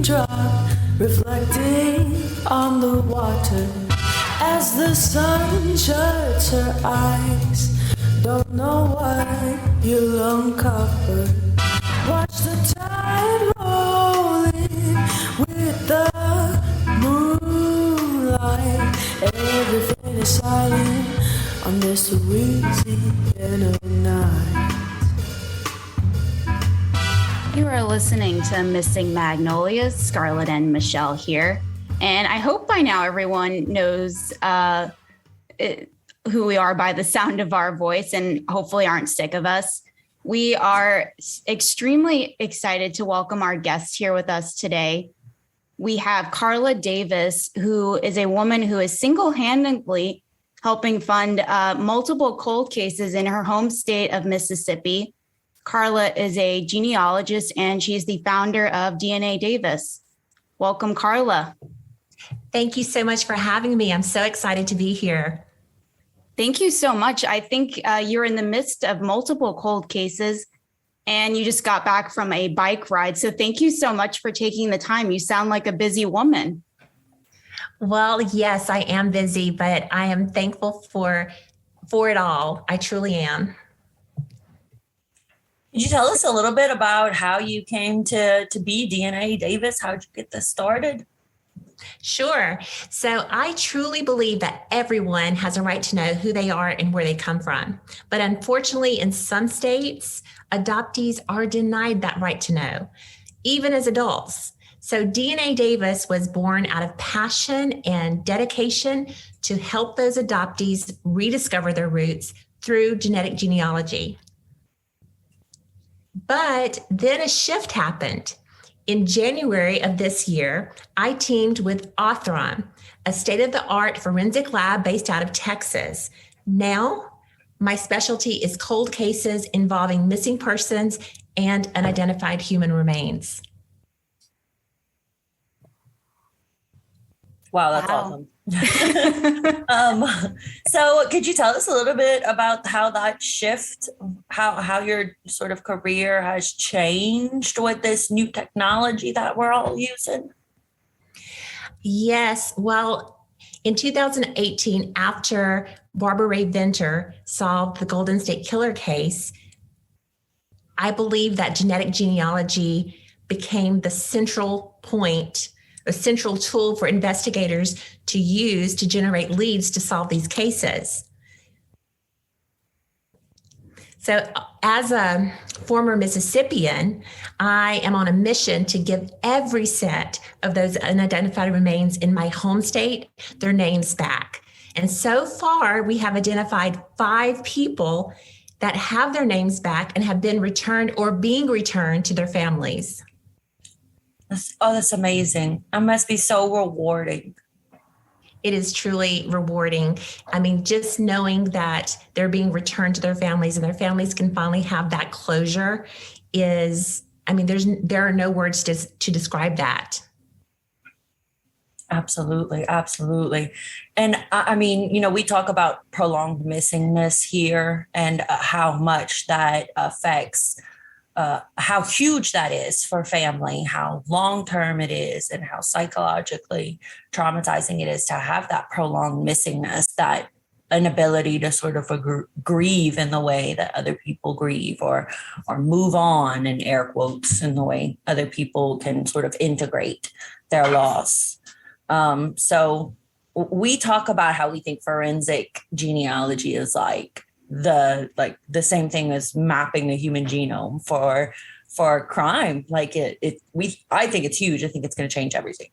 drop reflecting on the water as the sun shuts her eyes. Don't know what you'll uncover. Watch the tide rolling with the moonlight. Everything is silent on this Louisiana night. You are listening to Missing Magnolias. Scarlett and Michelle here. And I hope by now everyone knows who we are by the sound of our voice and hopefully aren't sick of us. We are extremely excited to welcome our guest here with us today. We have Carla Davis, who is a woman who is single-handedly helping fund multiple cold cases in her home state of Mississippi. Carla is a genealogist and she's the founder of DNA Davis. Welcome, Carla. Thank you so much for having me. I'm so excited to be here. Thank you so much. I think you're in the midst of multiple cold cases and you just got back from a bike ride. So thank you so much for taking the time. You sound like a busy woman. Well, yes, I am busy, but I am thankful for it all. I truly am. Could you tell us a little bit about how you came to be DNA Davis? How did you get this started? Sure. So I truly believe that everyone has a right to know who they are and where they come from. But unfortunately, in some states, adoptees are denied that right to know, even as adults. So DNA Davis was born out of passion and dedication to help those adoptees rediscover their roots through genetic genealogy. But then a shift happened. In January of this year, I teamed with Authoron, a state-of-the-art forensic lab based out of Texas. Now, my specialty is cold cases involving missing persons and unidentified human remains. Wow, that's awesome. So could you tell us a little bit about how that shift, how your sort of career has changed with this new technology that we're all using? Yes. Well, in 2018, after Barbara Ray Venter solved the Golden State Killer case, I believe that genetic genealogy became the central point, a central tool for investigators to use to generate leads to solve these cases. So as a former Mississippian, I am on a mission to give every set of those unidentified remains in my home state their names back. And so far, we have identified 5 people that have their names back and have been returned or being returned to their families. That's amazing. That must be so rewarding. It is truly rewarding. I mean, just knowing that they're being returned to their families and their families can finally have that closure is, I mean, there are no words to describe that. Absolutely. Absolutely. And I mean, you know, we talk about prolonged missingness here and how much that affects how huge that is for family, how long-term it is, and how psychologically traumatizing it is to have that prolonged missingness, that inability to sort of grieve in the way that other people grieve or move on, in air quotes, in the way other people can sort of integrate their loss. So we talk about how we think forensic genealogy is like the same thing as mapping a human genome for crime. Like I think it's huge. I think it's going to change everything.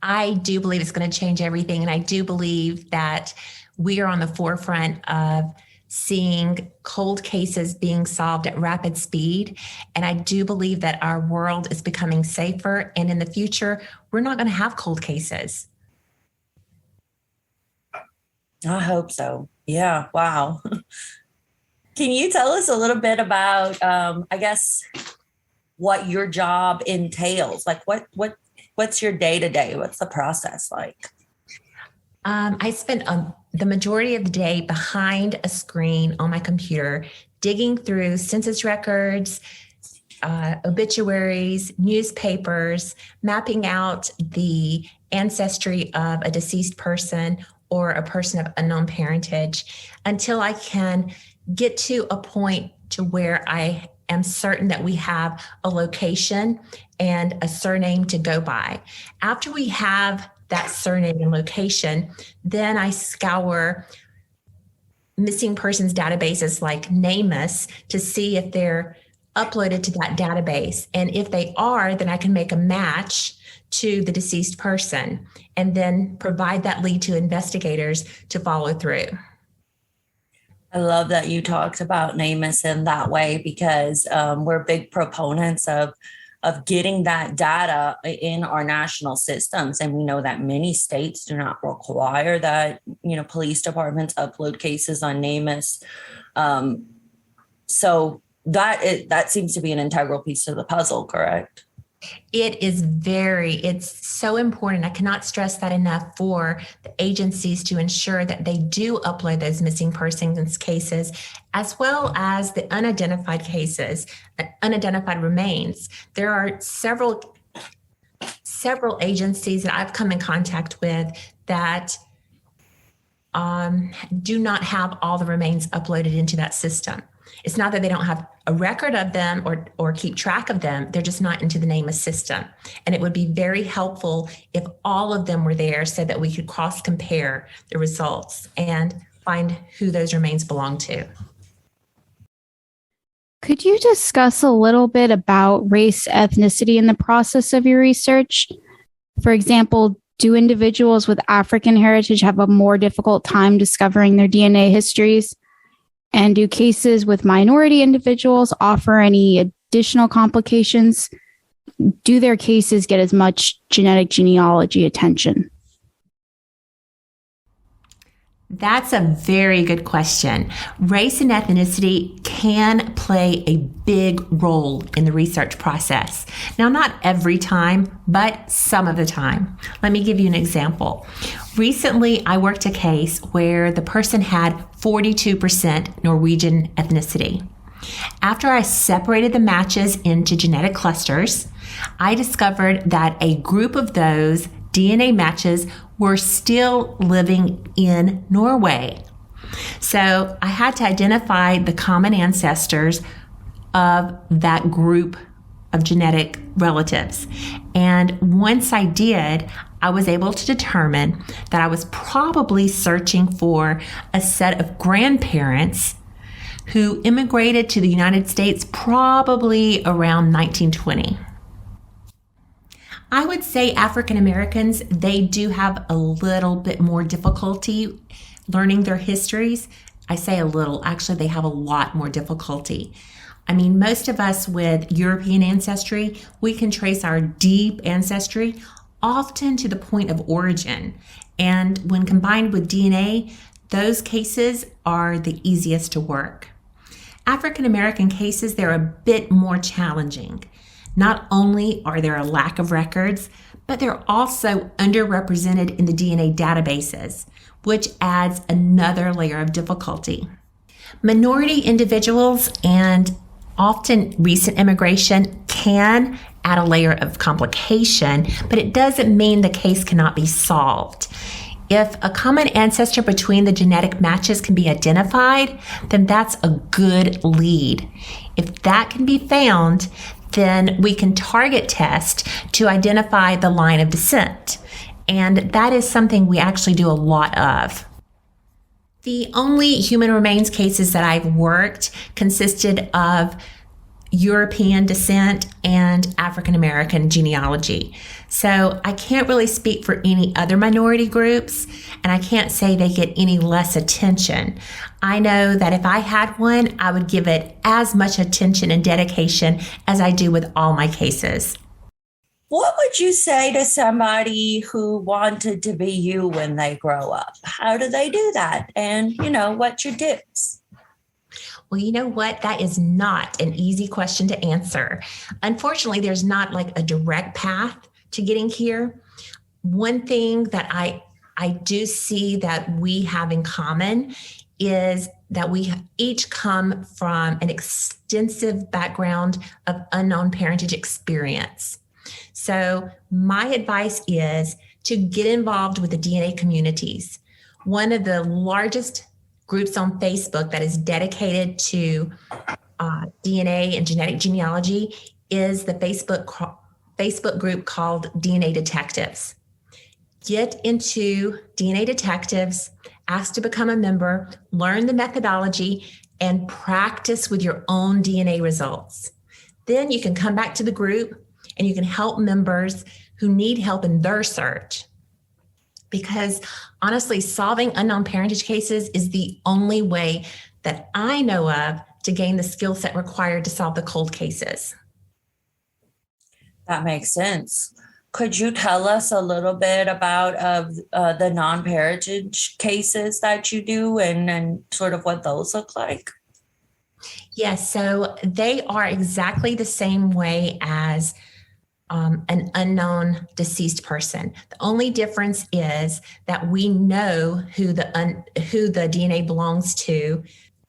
I do believe it's going to change everything. And I do believe that we are on the forefront of seeing cold cases being solved at rapid speed. And I do believe that our world is becoming safer. And in the future, we're not going to have cold cases. I hope so. Yeah. Wow. Can you tell us a little bit about, I guess, what your job entails? Like what's your day to day? What's the process like? I spend the majority of the day behind a screen on my computer, digging through census records, obituaries, newspapers, mapping out the ancestry of a deceased person or a person of unknown parentage until I can get to a point to where I am certain that we have a location and a surname to go by. After we have that surname and location, then I scour missing persons databases like NamUs to see if they're uploaded to that database. And if they are, then I can make a match to the deceased person and then provide that lead to investigators to follow through. I love that you talked about NamUs in that way because we're big proponents of getting that data in our national systems. And we know that many states do not require that, police departments upload cases on NamUs. So that seems to be an integral piece of the puzzle, correct? It's so important. I cannot stress that enough for the agencies to ensure that they do upload those missing persons cases, as well as the unidentified cases, unidentified remains. There are several agencies that I've come in contact with that do not have all the remains uploaded into that system. It's not that they don't have a record of them or keep track of them. They're just not into the NamUs system. And it would be very helpful if all of them were there so that we could cross compare the results and find who those remains belong to. Could you discuss a little bit about race, ethnicity in the process of your research? For example, do individuals with African heritage have a more difficult time discovering their DNA histories? And do cases with minority individuals offer any additional complications? Do their cases get as much genetic genealogy attention? That's a very good question. Race and ethnicity can play a big role in the research process. Now, not every time, but some of the time. Let me give you an example. Recently, I worked a case where the person had 42% Norwegian ethnicity. After I separated the matches into genetic clusters, I discovered that a group of those DNA matches were still living in Norway. So I had to identify the common ancestors of that group of genetic relatives. And once I did, I was able to determine that I was probably searching for a set of grandparents who immigrated to the United States probably around 1920. I would say African Americans, they do have a little bit more difficulty learning their histories. I say a little, actually they have a lot more difficulty. I mean, most of us with European ancestry, we can trace our deep ancestry often to the point of origin. And when combined with DNA, those cases are the easiest to work. African American cases, they're a bit more challenging. Not only are there a lack of records, but they're also underrepresented in the DNA databases, which adds another layer of difficulty. Minority individuals and often recent immigration can add a layer of complication, but it doesn't mean the case cannot be solved. If a common ancestor between the genetic matches can be identified, then that's a good lead. If that can be found, then we can target test to identify the line of descent. And that is something we actually do a lot of. The only human remains cases that I've worked consisted of European descent and African American genealogy. So I can't really speak for any other minority groups, and I can't say they get any less attention. I know that if I had one, I would give it as much attention and dedication as I do with all my cases. What would you say to somebody who wanted to be you when they grow up? How do they do that? And, what's your tips? Well, you know what? That is not an easy question to answer. Unfortunately, there's not like a direct path to getting here. One thing that I do see that we have in common is that we each come from an extensive background of unknown parentage experience. So my advice is to get involved with the DNA communities. One of the largest groups on Facebook that is dedicated to DNA and genetic genealogy is the Facebook group called DNA Detectives. Get into DNA Detectives, ask to become a member, learn the methodology, and practice with your own DNA results. Then you can come back to the group and you can help members who need help in their search. Because honestly, solving unknown parentage cases is the only way that I know of to gain the skill set required to solve the cold cases. That makes sense. Could you tell us a little bit about the non-parentage cases that you do and sort of what those look like? Yes, so they are exactly the same way as an unknown deceased person. The only difference is that we know who the DNA belongs to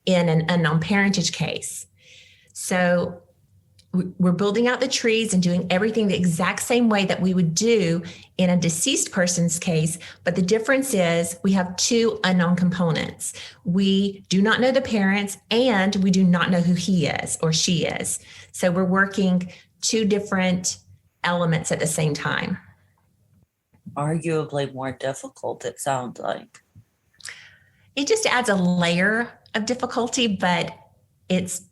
in an unknown parentage case. So we're building out the trees and doing everything the exact same way that we would do in a deceased person's case. But the difference is we have two unknown components. We do not know the parents and we do not know who he is or she is. So we're working two different elements at the same time. Arguably more difficult, it sounds like. It just adds a layer of difficulty, but it's,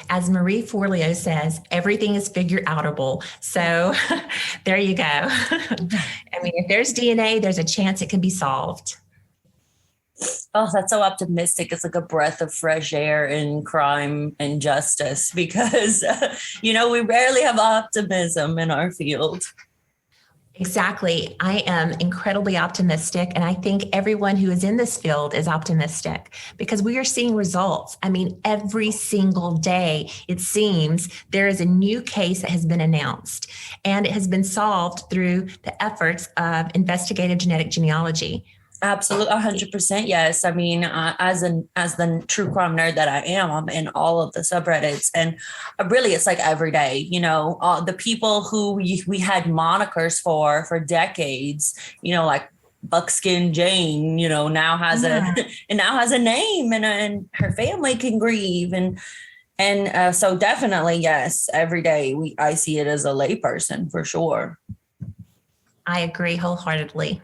as Marie Forleo says, everything is figure outable. So there you go. I mean, if there's DNA, there's a chance it can be solved. Oh, that's so optimistic. It's like a breath of fresh air in crime and justice because, we rarely have optimism in our field. Exactly. I am incredibly optimistic. And I think everyone who is in this field is optimistic because we are seeing results. I mean, every single day, it seems there is a new case that has been announced and it has been solved through the efforts of investigative genetic genealogy. Absolutely, 100%. Yes. I mean, as the true crime nerd that I am, I'm in all of the subreddits, and really, it's like every day. The people who we had monikers for decades. Like Buckskin Jane. Now has a name, and her family can grieve, and so definitely yes. Every day I see it as a layperson for sure. I agree wholeheartedly.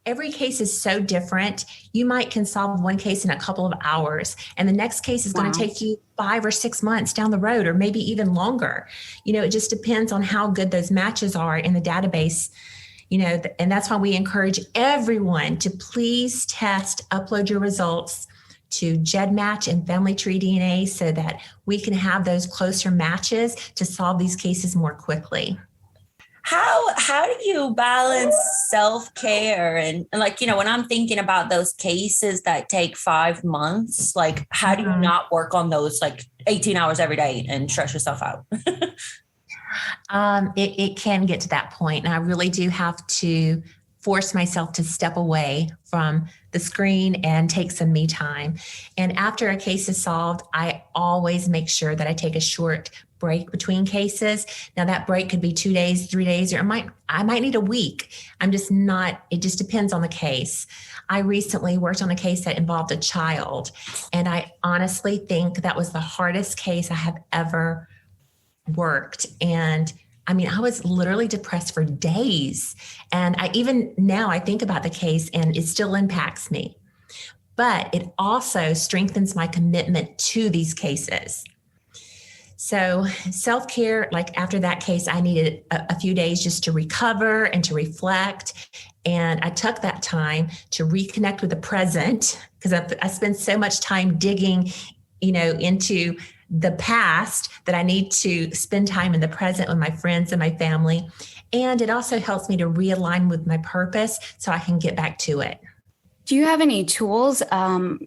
Every case is so different. You can solve one case in a couple of hours, and the next case is going to take you 5 or 6 months down the road, or maybe even longer. It just depends on how good those matches are in the database. And that's why we encourage everyone to please upload your results to GEDmatch and Family Tree DNA so that we can have those closer matches to solve these cases more quickly. How do you balance self-care and when I'm thinking about those cases that take 5 months, like how do you not work on those 18 hours every day and stress yourself out? It can get to that point. And I really do have to force myself to step away from the screen and take some me time. And after a case is solved, I always make sure that I take a short break between cases. Now that break could be 2 days, 3 days, or I might need a week. It just depends on the case. I recently worked on a case that involved a child, and I honestly think that was the hardest case I have ever worked. And I was literally depressed for days. And even now I think about the case and it still impacts me, but it also strengthens my commitment to these cases. So self-care, after that case, I needed a few days just to recover and to reflect. And I took that time to reconnect with the present because I spend so much time digging, into the past that I need to spend time in the present with my friends and my family. And it also helps me to realign with my purpose so I can get back to it. Do you have any tools, when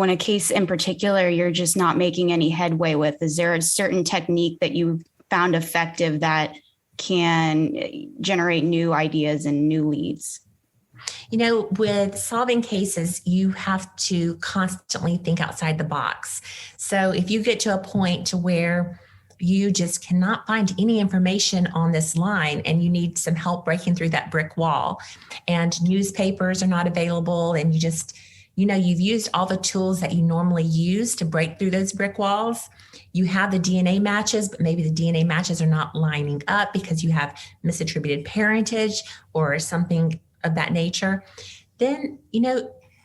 a case in particular you're just not making any headway with? Is there a certain technique that you found effective that can generate new ideas and new leads? You know, with solving cases, you have to constantly think outside the box. So if you get to a point to where you just cannot find any information on this line and you need some help breaking through that brick wall, and newspapers are not available, and you just, you've used all the tools that you normally use to break through those brick walls. You have the DNA matches, but maybe the DNA matches are not lining up because you have misattributed parentage or something of that nature. Then,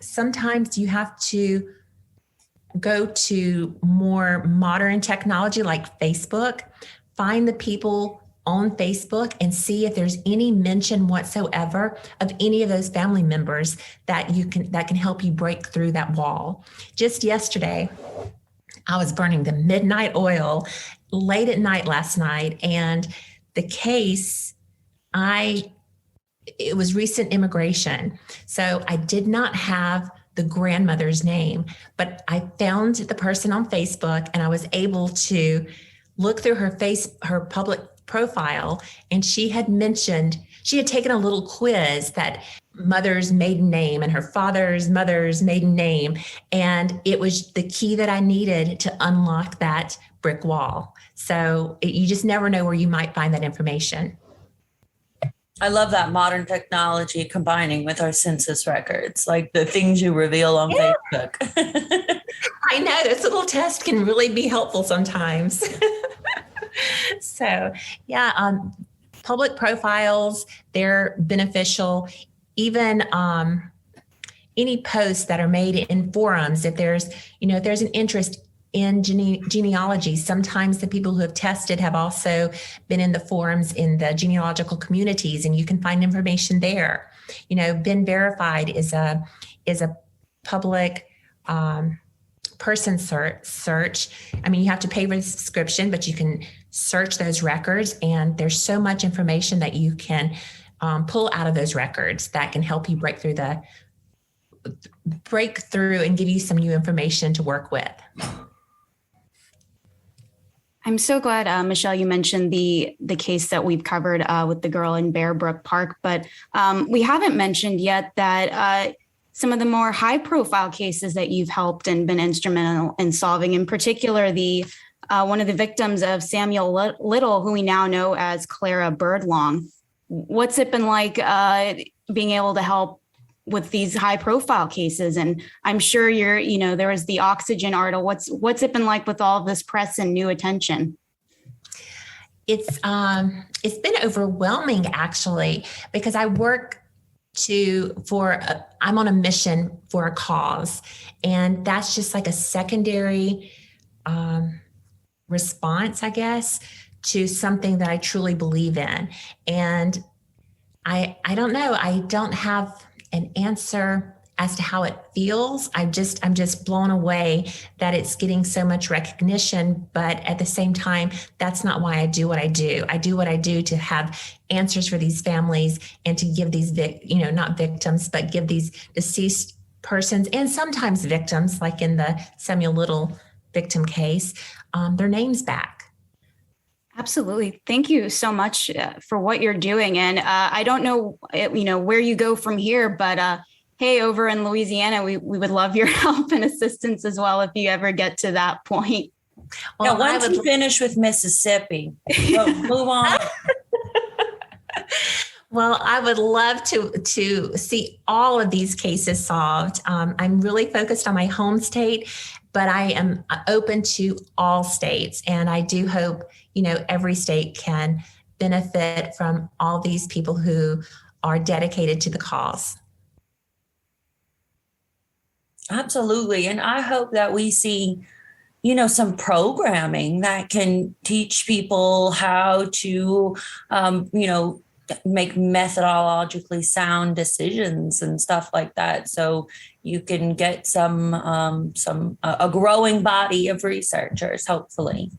sometimes you have to go to more modern technology like Facebook, find the people on Facebook and see if there's any mention whatsoever of any of those family members that can help you break through that wall. Just yesterday, I was burning the midnight oil late at night last night, and the case, it was recent immigration. So I did not have the grandmother's name, but I found the person on Facebook, and I was able to look through her public profile, and she had taken a little quiz that mother's maiden name and her father's mother's maiden name. And it was the key that I needed to unlock that brick wall. So you just never know where you might find that information. I love that modern technology combining with our census records, like the things you reveal on Facebook. I know this little test can really be helpful sometimes. So, public profiles, they're beneficial. Even any posts that are made in forums, if there's an interest in genealogy, sometimes the people who have tested have also been in the forums in the genealogical communities, and you can find information there. Been Verified is a public person search. I mean, you have to pay for the subscription, but you can search those records, and there's so much information that you can pull out of those records that can help you break through and give you some new information to work with. I'm so glad, Michelle, you mentioned the case that we've covered with the girl in Bear Brook Park, but we haven't mentioned yet that some of the more high profile cases that you've helped and been instrumental in solving, in particular, one of the victims of Samuel Little, who we now know as Clara Birdlong. What's it been like being able to help with these high profile cases? And I'm sure there was the Oxygen article. What's it been like with all of this press and new attention? It's been overwhelming, actually, because I work I'm on a mission for a cause, and that's just like a secondary response, I guess, to something that I truly believe in. And I don't know, I don't have an answer as to how it feels. I'm just blown away that it's getting so much recognition, but at the same time, that's not why I do what I do. I do what I do to have answers for these families and to give these, not victims, but give these deceased persons and sometimes victims, like in the Samuel Little victim case, their names back. Absolutely. Thank you so much for what you're doing. And I don't know, where you go from here, but hey, over in Louisiana, we would love your help and assistance as well if you ever get to that point. Well, once you finish with Mississippi, move on. Well, I would love to see all of these cases solved. I'm really focused on my home state, but I am open to all states. And I do hope, every state can benefit from all these people who are dedicated to the cause. Absolutely. And I hope that we see, some programming that can teach people how to, make methodologically sound decisions and stuff like that. So you can get a growing body of researchers, hopefully.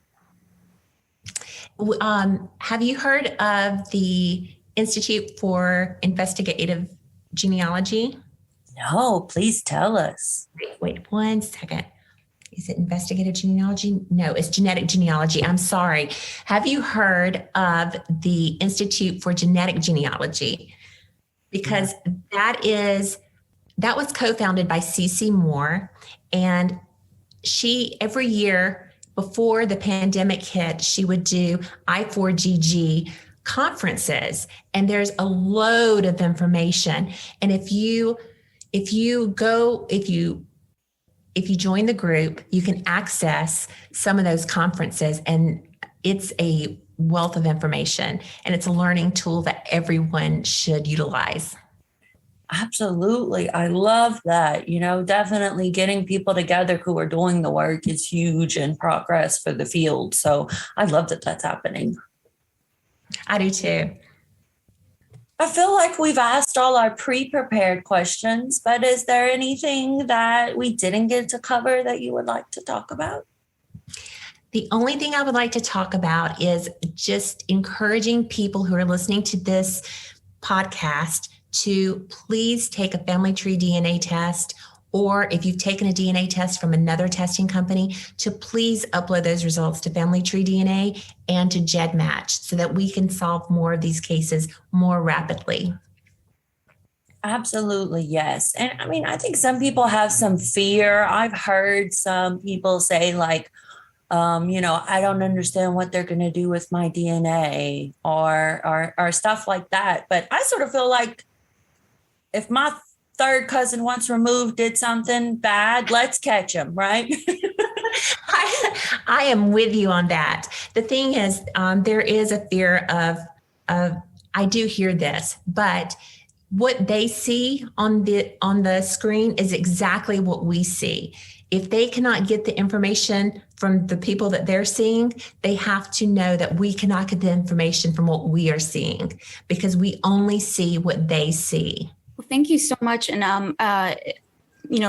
Have you heard of the Institute for Investigative Genealogy? No, please tell us. Wait 1 second. Is it investigative genealogy? No, it's genetic genealogy. I'm sorry. Have you heard of the Institute for Genetic Genealogy? because that was co-founded by Cece Moore, and she every year before the pandemic hit, she would do I4GG conferences, and there's a load of information. And if you join the group, you can access some of those conferences, and it's a wealth of information, and it's a learning tool that everyone should utilize. Absolutely. I love that. Definitely getting people together who are doing the work is huge in progress for the field. So I love that that's happening. I do too. I feel like we've asked all our pre-prepared questions, but is there anything that we didn't get to cover that you would like to talk about? The only thing I would like to talk about is just encouraging people who are listening to this podcast to please take a family tree DNA test, or if you've taken a DNA test from another testing company, to please upload those results to Family Tree DNA and to GEDmatch so that we can solve more of these cases more rapidly. Absolutely, yes. And I think some people have some fear. I've heard some people say like, I don't understand what they're going to do with my DNA or stuff like that. But I sort of feel like if my third cousin once removed did something bad, let's catch him, right? I am with you on that. The thing is, there is a fear of I do hear this, but what they see on the screen is exactly what we see. If they cannot get the information from the people that they're seeing, they have to know that we cannot get the information from what we are seeing, because we only see what they see. Well, thank you so much. And,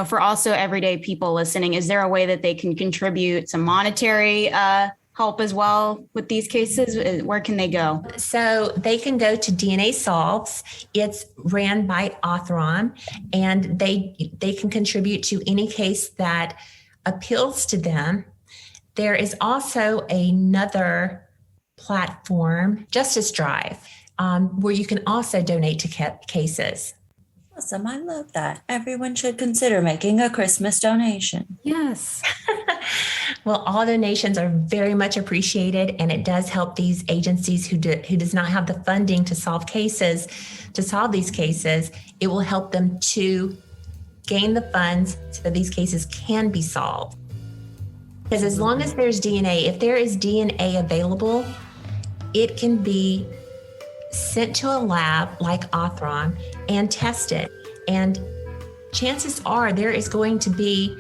for also everyday people listening, is there a way that they can contribute some monetary help as well with these cases? Where can they go? So they can go to DNA Solves. It's ran by Authoron, and they can contribute to any case that appeals to them. There is also another platform, Justice Drive, where you can also donate to cases. Awesome. I love that. Everyone should consider making a Christmas donation. Yes. Well, all donations are very much appreciated, and it does help these agencies who does not have the funding to solve these cases. It will help them to gain the funds so that these cases can be solved. Because as long as there's DNA, if there is DNA available, it can be sent to a lab like Authoron and tested. And chances are there is going to be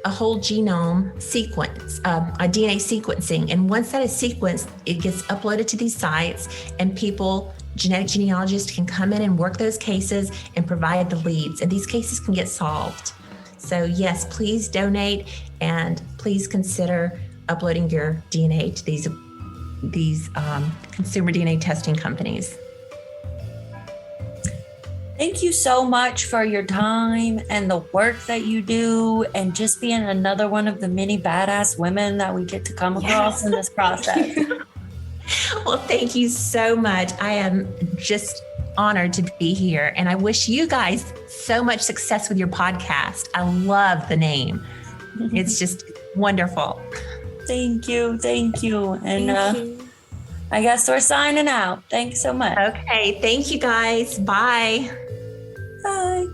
a whole genome sequence, a DNA sequencing. And once that is sequenced, it gets uploaded to these sites, and genetic genealogists can come in and work those cases and provide the leads. And these cases can get solved. So yes, please donate, and please consider uploading your DNA to these consumer DNA testing companies. Thank you so much for your time and the work that you do, and just being another one of the many badass women that we get to come across in this process. Well, thank you so much. I am just honored to be here, and I wish you guys so much success with your podcast. I love the name. It's just wonderful. Thank you. And thank you. I guess we're signing out. Thanks so much. Okay. Thank you guys. Bye. Bye.